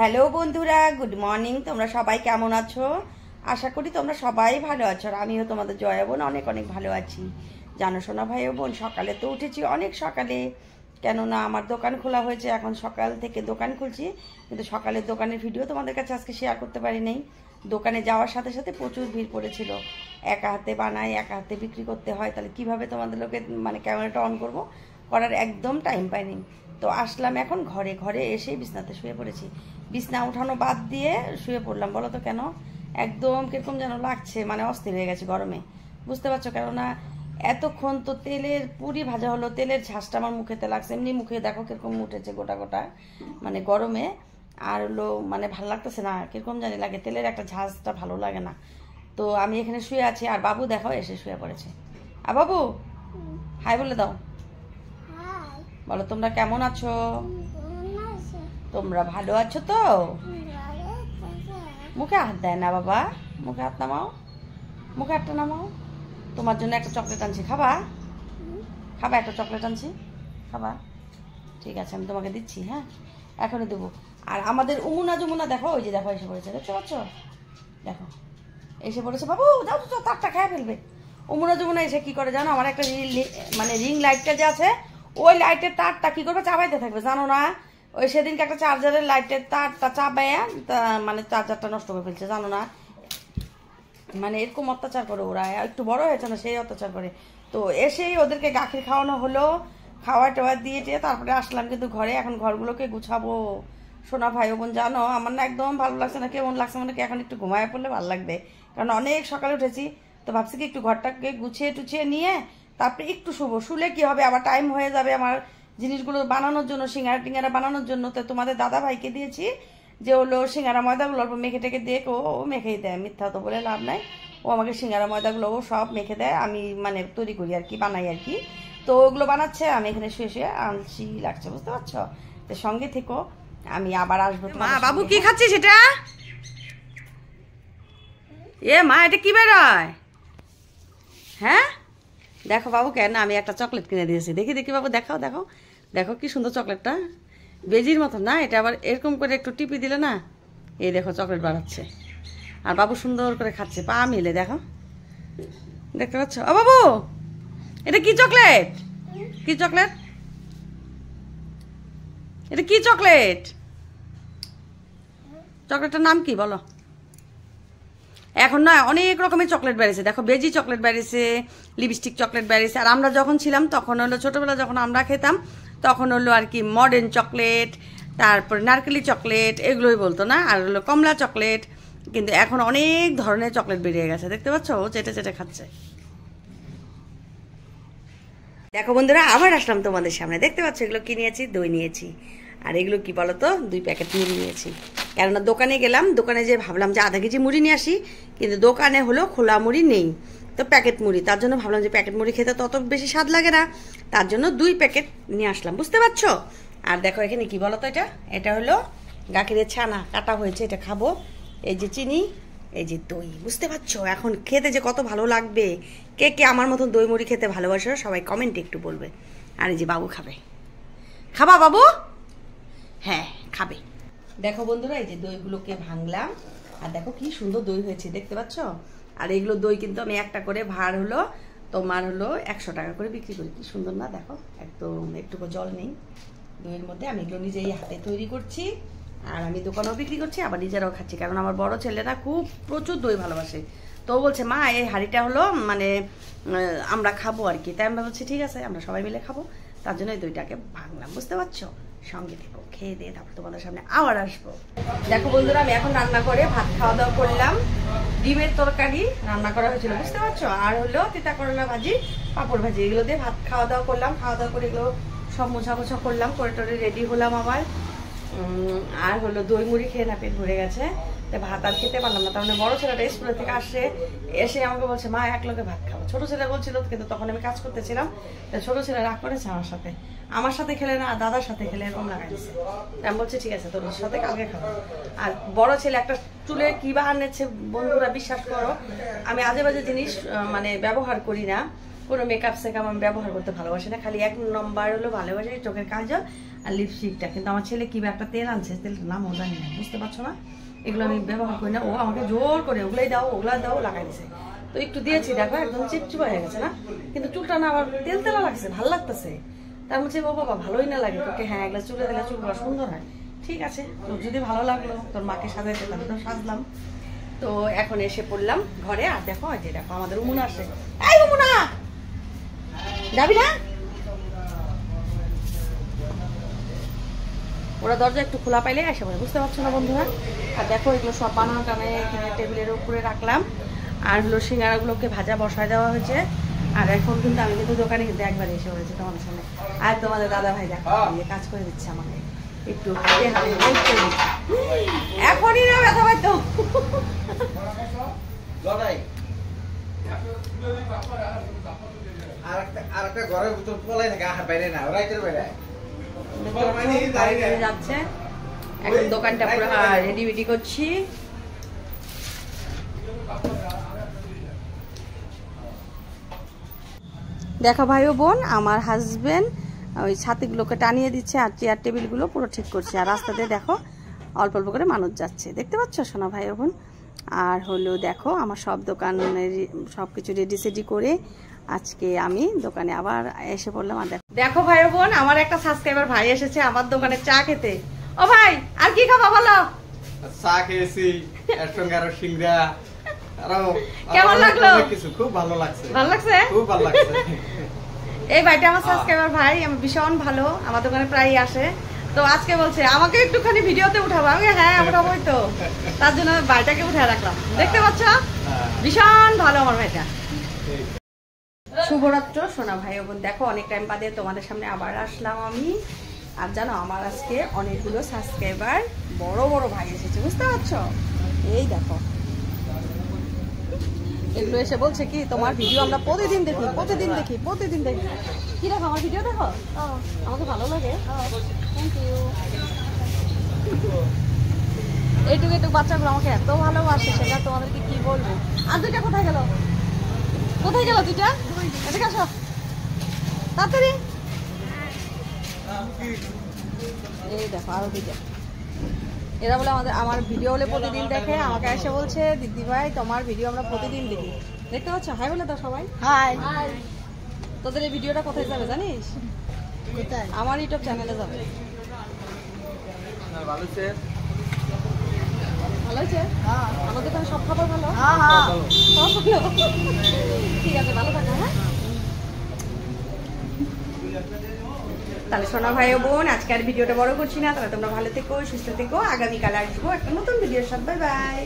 Hello বন্ধুরা, good morning. তোমরা সবাই কেমন আছো? আশা করি তোমরা সবাই ভালো আছো। আর আমিও তোমাদের জয়া বোন অনেক অনেক ভালো আছি। জানো শোনা ভাই ও বোন, সকালে তো উঠেছি অনেক সকালে, কেননা আমার দোকান খোলা হয়েছে। এখন সকাল থেকে দোকান খুলছি, কিন্তু সকালের দোকানের ভিডিও তোমাদের কাছে আজকে শেয়ার করতে পারি নাই। দোকানে যাওয়ার সাথে সাথে প্রচুর ভিড় পড়েছিল। একা হাতে বানাই, একা হাতে বিক্রি করতে হয়, তাহলে কিভাবে তোমাদের লোকে ক্যামেরাটা অন করব, করার একদম টাইম পাইনি। তো আসলাম এখন ঘরে। ঘরে এসেই বিছনাতে শুয়ে পড়েছি। বিছনা উঠানো বাদ দিয়ে শুয়ে পড়লাম। বলো তো কেন? একদম কিরকম যেন লাগছে, অস্থির হয়ে গেছে গরমে, বুঝতে পারছো? কেননা এতক্ষণ তো তেলের পুরি ভাজা হলো, তেলের ঝাঁসটা আমার মুখেতে লাগছে। এমনি মুখে দেখো কিরকম উঠেছে গোটা গোটা, গরমে। আর হলো ভালো লাগতেছে না, কিরকম জানি লাগে, তেলের একটা ঝাঁসটা ভালো লাগে না। তো আমি এখানে শুয়ে আছি, আর বাবু দেখো এসে শুয়ে পড়েছে। আর বাবু হাই বলে দাও। বলো তোমরা কেমন আছো? তোমরা ভালো আছো তো? মুখে হাত দেয় না বাবা, মুখে হাত নামাও, মুখে হাতটা নামাও। তোমার জন্য একটা চকলেট আনছি, খাবা? খাবা? একটা চকলেট আনছি, খাবা? ঠিক আছে, আমি তোমাকে দিচ্ছি। হ্যাঁ, এখনই দেবো। আর আমাদের যমুনা দেখো, ওই যে দেখো এসে পড়েছে, দেখতে পাচ্ছ? দেখো এসে পড়েছে। বাবু যাও তো, তারটা খেয়ে ফেলবে। যমুনা এসে কি করে জানো? আমার একটা রিং লাইটটা যে আছে, ওই লাইটের তারটা কি করবে, চাবাইতে থাকবে, জানো না? ওই সেদিনকে একটা চার্জারের লাইটের তারটা চাবাইয়া চার্জারটা নষ্ট করে ফেলছে, জানো না? এরকম অত্যাচার করে ওরা, একটু বড় হয়েছে না, সেই অত্যাচার করে। তো এসেই ওদেরকে গাখির খাওয়ানো হলো, খাওয়া টাওয়া দিয়ে তারপরে আসলাম কিন্তু ঘরে। এখন ঘরগুলোকে গুছাবো। সোনা ভাই বোন, জানো আমার না একদম ভালো লাগছে না। কেমন লাগছে কি এখন একটু ঘুমায় পড়লে ভালো লাগবে, কারণ অনেক সকালে উঠেছি। তো ভাবছি কি একটু ঘরটাকে গুছিয়ে টুছিয়ে নিয়ে তারপরে একটু শুলে কি হবে, আবার টাইম হয়ে যাবে আমার জিনিসগুলো বানানোর জন্য, সিঙ্গারা টিঙ্গারা বানানোর জন্য। তো তোমাদের দাদা ভাইকে দিয়েছি যে হলো সিঙ্গারা ময়দাগুলো অল্প মেখে টেকে দিয়ে, ও মেখেই দেয়, মিথ্যা তো বলে লাভ নাই। ও আমাকে সিঙ্গারা ময়দাগুলো ও সব মেখে দেয়, আমি তৈরি করি আর কি, বানাই আর কি। তো ওগুলো বানাচ্ছে, আমি এখানে শুয়ে শুয়ে আলসি লাগছে, বুঝতে পারছো? তো সঙ্গে থেকো, আমি আবার আসবো। মা বাবু কি খাচ্ছিস এটা? এ মা, এটা কি বেরোয়? হ্যাঁ দেখো বাবু, কেন আমি একটা চকলেট কিনে দিয়েছি। দেখি দেখি বাবু, দেখাও দেখো, দেখো কি সুন্দর চকলেটটা, বেজির মতো না? এটা আবার এরকম করে একটু টিপি দিলে না, এই দেখো চকলেট বানাচ্ছে। আর বাবু সুন্দর করে খাচ্ছে, পা মিলে, দেখো, দেখতে পাচ্ছ? ও বাবু, এটা কি চকলেট? কি চকলেট এটা? কি চকলেট? চকলেটটার নাম কি বলো? এখন না অনেক রকমের চকলেট বেরিয়েছে, দেখো, বেজি চকলেট বেরিয়েছে, লিপস্টিক চকলেট বেরিয়েছে। আর আমরা যখন ছিলাম তখন হলো ছোটোবেলা, যখন আমরা খেতাম তখন হলো আর কি মডার্ন চকলেট, তারপরে নারকেলি চকলেট, এগুলোই বলতো না? আর হলো কমলা চকলেট। কিন্তু এখন অনেক ধরনের চকলেট বেরিয়ে গেছে, দেখতে পাচ্ছ? ও চেটে চেটে খাচ্ছে। দেখো বন্ধুরা, আবার আসলাম তোমাদের সামনে, দেখতে পাচ্ছ? এগুলো কি নিয়েছি? দই নিয়েছি। আর এগুলো কি বলো তো? 2 প্যাকেট মুড়ি নিয়েছি। কেননা দোকানে গেলাম, দোকানে যে ভাবলাম যে আধা কেজি মুড়ি নিয়ে আসি, কিন্তু দোকানে হলো খোলা মুড়ি নেই, তো প্যাকেট মুড়ি। তার জন্য ভাবলাম যে প্যাকেট মুড়ি খেতে তত বেশি স্বাদ লাগে না, তার জন্য 2 প্যাকেট নিয়ে আসলাম, বুঝতে পারছো? আর দেখো এখানে কি বলো তো, এটা হলো গাখিরের ছানা কাটা হয়েছে, এটা খাবো। এই যে চিনি, এই যে দই, বুঝতে পারছো? এখন খেতে যে কত ভালো লাগবে। কে কে আমার মতন দই মুড়ি খেতে ভালোবাসো সবাই কমেন্টে একটু বলবে। আর এই যে বাবু খাবে, খাবা বাবু? হ্যাঁ খাবে। দেখো বন্ধুরা, এই যে দইগুলোকে ভাঙলাম, আর দেখো কি সুন্দর দই হয়েছে, দেখতে পাচ্ছ? আর এগুলো দই কিন্তু আমি একটা করে ভাড় হলো তোমার হলো 100 টাকা করে বিক্রি করি। কি সুন্দর না? দেখো, একদম একটুকু জল নেই দইয়ের মধ্যে। আমি এগুলো নিজেই হাতে তৈরি করছি, আর আমি দোকানেও বিক্রি করছি, আবার নিজেরাও খাচ্ছি, কারণ আমার বড় ছেলেটা খুব প্রচুর দই ভালোবাসে। তো বলছে মা এই হাঁড়িটা হলো আমরা খাবো আর কি। তাই আমি বলছি ঠিক আছে, আমরা সবাই মিলে খাবো, তার জন্য এই দইটাকে ভাঙলাম, বুঝতে পারছো? সঙ্গে থেকো, খেয়ে দিয়ে তারপর তোমাদের সামনে আবার আসবো। দেখো বন্ধুরা, আমি এখন রান্না করে ভাত খাওয়া দাওয়া করলাম। ডিমের তরকারি রান্না করা হয়েছিল, বুঝতে পারছো? আর হলো তিতা করলা ভাজি, পাঁপড় ভাজি, এগুলো দিয়ে ভাত খাওয়া দাওয়া করলাম। খাওয়া দাওয়া করে এগুলো সব মোছা মোছা করলাম, করে টোরে রেডি হলাম আবার। আর হলো দই মুড়ি খেয়ে না পেট ভরে গেছে, ভাত আর খেতে পারলাম না। তার মানে বড় ছেলেটা স্কুলে থেকে এসে আমাকে বলছে মা এক লোকে ভাত খাবো। ছোট ছেলে বলছিল, কিন্তু তখন আমি কাজ করতেছিলাম। ছোট ছেলে রাগ করেছে আমার সাথে খেলে না, দাদার সাথে খেলে, এরকম লাগাইছে। আমি বলছি ঠিক আছে, তোর সাথে কালকে খাবো। আর বড় ছেলে একটা চুলে কি বা আনেছে বন্ধুরা, বিশ্বাস করো আমি আজে বাজে জিনিস ব্যবহার করি না। কোনো মেকআপ সেকআপ আমি ব্যবহার করতে ভালোবাসি না, খালি 1 নম্বর হলো ভালোবাসি চোখের কাজল আর লিপস্টিকটা। কিন্তু আমার ছেলে কি একটা তেল আনছে, তেলটার নামও জানি না, বুঝতে পারছো না, এগুলো আমি ব্যবহার করি না। ও আমাকে জোর করে ওগুলাই দাও লাগাই দিছে। তো একটু দিয়েছি, দেখো একদম চিপচিপা হয়ে গেছে না, কিন্তু চুলটা না আবার তেল তেলা লাগছে, ভালো লাগতেছে। তার বলছে ও বাবা ভালোই না লাগে তোকে, হ্যাঁ এগুলো চুলে দিলে চুলগুলো সুন্দর হয়। ঠিক আছে, তোর যদি ভালো লাগলো, তোর মাকে সাজাইতে তাহলে তো সাজলাম। তো এখন এসে পড়লাম ঘরে। আর দেখো যে দেখো আমাদের উমুনা আসে। এই উমুনা যাবি না? ওরা দরজা একটু খোলা পাইলে আসে পড়ে, বুঝতে পারছো না বন্ধুরা। আর দেখো এগুলো সব বানানো টানে এখানে টেবিলের উপরে রাখলাম। আর হলো সিঙ্গারাগুলোকে ভাজা বসায় দেওয়া হয়েছে। আর এখন কিন্তু আমি কিন্তু দোকানে কিন্তু একবারে এসে পড়েছি তোমাদের সামনে। আর তোমাদের দাদা ভাই দেখো কাজ করে দিচ্ছে আমাকে, একটু হাতে হাতে হেল্প করে দিচ্ছে। এখনই না ব্যথা পাইতো। আরেকটা ঘরের ভিতর পলাই থাকে, আর বাইরে না, রাইতের বাইরে যাচ্ছে। এখন দোকানটা পুরো রেডি করছি। দেখো ভাই ও বোন, আমার হাজবেন্ড ওই ছাতিগুলোকে টানিয়ে দিচ্ছে আর চেয়ার টেবিলগুলো পুরো ঠিক করছে। আর রাস্তাতে দেখো অল্প অল্প করে মানুষ যাচ্ছে, দেখতে পাচ্ছ সোনা ভাই ও বোন। আর হলো দেখো আমার সব দোকানের সব কিছু রেডি সেডি করে আজকে আমি দোকানে আবার এসে পড়লাম। আর দেখো ভাই ও বোন, আমার একটা সাবস্ক্রাইবার ভাই এসেছে আমার দোকানে চা খেতে। ও ভাই আর কি খাবা বলো? চা খেয়েছি, এর সঙ্গে আরো সিংড়া, আরো কেমন লাগলো? কিছু খুব ভালো লাগছে। ভালো লাগছে? খুব ভালো লাগছে। এই ভাইটা আমার সাবস্ক্রাইবার ভাই, আমার ভীষণ ভালো, আমার দোকানে প্রায়ই আসে। তো আজকে বলছে আমাকে একটুখানি ভিডিওতে উঠাবো। আমি হ্যাঁ উঠাবোই তো, তার জন্য ভাইটাকে উঠে রাখলাম। দেখতে পাচ্ছ ভীষণ ভালো আমার ভাইটা। শুভরাত্র সোনা ভাই বোন, দেখো অনেক টাইম বাদে তোমাদের সামনে আবার আসলাম আমি। আর জানো আমার আজকে অনেকগুলো সাবস্ক্রাইবার বড় বড় ভাই এসেছে, বুঝতে পারছো। এই দেখো এগুলো এসে বলছে কি তোমার ভিডিও আমরা প্রতিদিন দেখি। কি দেখো আমার ভিডিও দেখো, আমাকে ভালো লাগে, থ্যাংক ইউ। এইটুকু বাচ্চাগুলো আমাকে এত ভালোবাসে, সেটা তোমাদেরকে কি বলবো। আর দুইটা কোথায় গেল দুইটা? এদিকে আসো তাড়াতাড়ি। এই দেখো আরো দুইটা। এরা বলে আমার ভিডিও হলে প্রতিদিন দেখে, আমাকে এসে বলছে দিদি ভাই তোমার ভিডিও আমরা প্রতিদিন দেখি। দেখতে পাচ্ছ? হাই বলে দাও সবাই। হাই। তোদের এই ভিডিওটা কোথায় যাবে জানিস? আমার ইউটিউব চ্যানেলে যাবে। ভালো হয়েছে? আমাদের এখানে সব খাবার ভালো। ঠিক আছে, ভালো থাকো। হ্যাঁ তাহলে সোনা ভাই ও বোন, আজকে আর ভিডিওটা বড় করছি না, তাহলে তোমরা ভালো থেকো, সুস্থ থেকো। আগামীকাল আসবো একটা নতুন ভিডিওর সাথে। Bye bye.